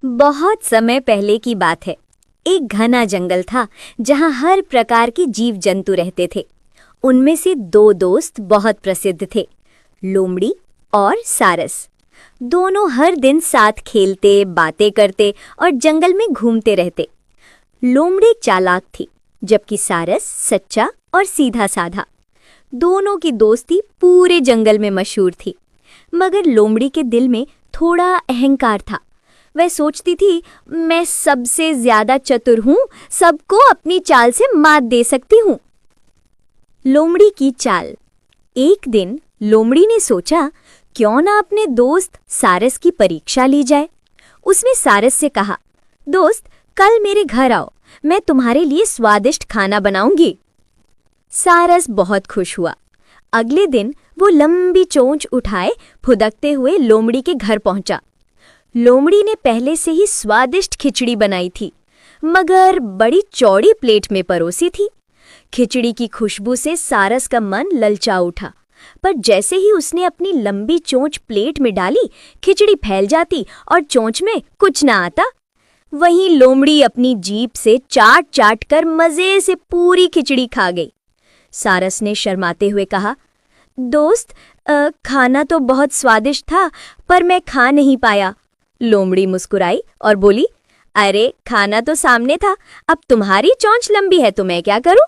बहुत समय पहले की बात है। एक घना जंगल था जहां हर प्रकार के जीव जंतु रहते थे। उनमें से दो दोस्त बहुत प्रसिद्ध थे, लोमड़ी और सारस। दोनों हर दिन साथ खेलते, बातें करते और जंगल में घूमते रहते। लोमड़ी चालाक थी, जबकि सारस सच्चा और सीधा साधा। दोनों की दोस्ती पूरे जंगल में मशहूर थी। मगर लोमड़ी के दिल में थोड़ा अहंकार था। वह सोचती थी, मैं सबसे ज्यादा चतुर हूं, सबको अपनी चाल से मात दे सकती हूं। लोमड़ी की चाल। एक दिन लोमड़ी ने सोचा, क्यों ना अपने दोस्त सारस की परीक्षा ली जाए। उसने सारस से कहा, दोस्त, कल मेरे घर आओ, मैं तुम्हारे लिए स्वादिष्ट खाना बनाऊंगी। सारस बहुत खुश हुआ। अगले दिन वो लंबी चोंच उठाए फुदकते हुए लोमड़ी के घर पहुंचा। लोमड़ी ने पहले से ही स्वादिष्ट खिचड़ी बनाई थी, मगर बड़ी चौड़ी प्लेट में परोसी थी। खिचड़ी की खुशबू से सारस का मन ललचा उठा, पर जैसे ही उसने अपनी लंबी चोंच प्लेट में डाली, खिचड़ी फैल जाती और चोंच में कुछ ना आता। वहीं लोमड़ी अपनी जीभ से चाट चाट कर मजे से पूरी खिचड़ी खा गई। सारस ने शर्माते हुए कहा, दोस्त, खाना तो बहुत स्वादिष्ट था, पर मैं खा नहीं पाया। लोमड़ी मुस्कुराई और बोली, अरे खाना तो सामने था, अब तुम्हारी चोंच लंबी है तो मैं क्या करूं?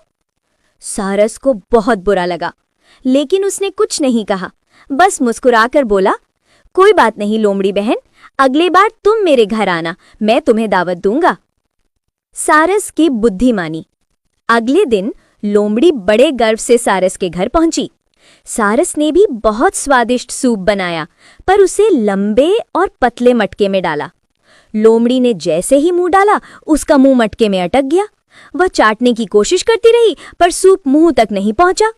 सारस को बहुत बुरा लगा, लेकिन उसने कुछ नहीं कहा, बस मुस्कुराकर बोला, कोई बात नहीं लोमड़ी बहन, अगली बार तुम मेरे घर आना, मैं तुम्हें दावत दूंगा। सारस की बुद्धि मानी। अगले दिन लोमड़ी बड़े गर्व से सारस के घर पहुंची। सारस ने भी बहुत स्वादिष्ट सूप बनाया, पर उसे लंबे और पतले मटके में डाला। लोमड़ी ने जैसे ही मुंह डाला, उसका मुंह मटके में अटक गया। वह चाटने की कोशिश करती रही, पर सूप मुंह तक नहीं पहुंचा।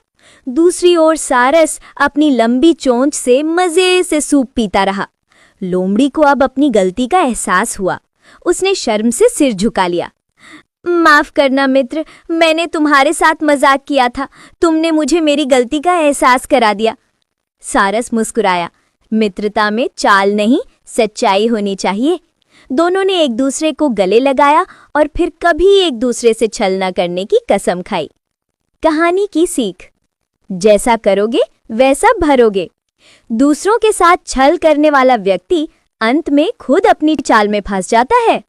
दूसरी ओर सारस अपनी लंबी चोंच से मजे से सूप पीता रहा। लोमड़ी को अब अपनी गलती का एहसास हुआ। उसने शर्म से सिर झुका लिया। माफ करना मित्र, मैंने तुम्हारे साथ मजाक किया था, तुमने मुझे मेरी गलती का एहसास करा दिया। सारस मुस्कुराया, मित्रता में चाल नहीं, सच्चाई होनी चाहिए। दोनों ने एक दूसरे को गले लगाया और फिर कभी एक दूसरे से छल न करने की कसम खाई। कहानी की सीख, जैसा करोगे वैसा भरोगे। दूसरों के साथ छल करने वाला व्यक्ति अंत में खुद अपनी चाल में फंस जाता है।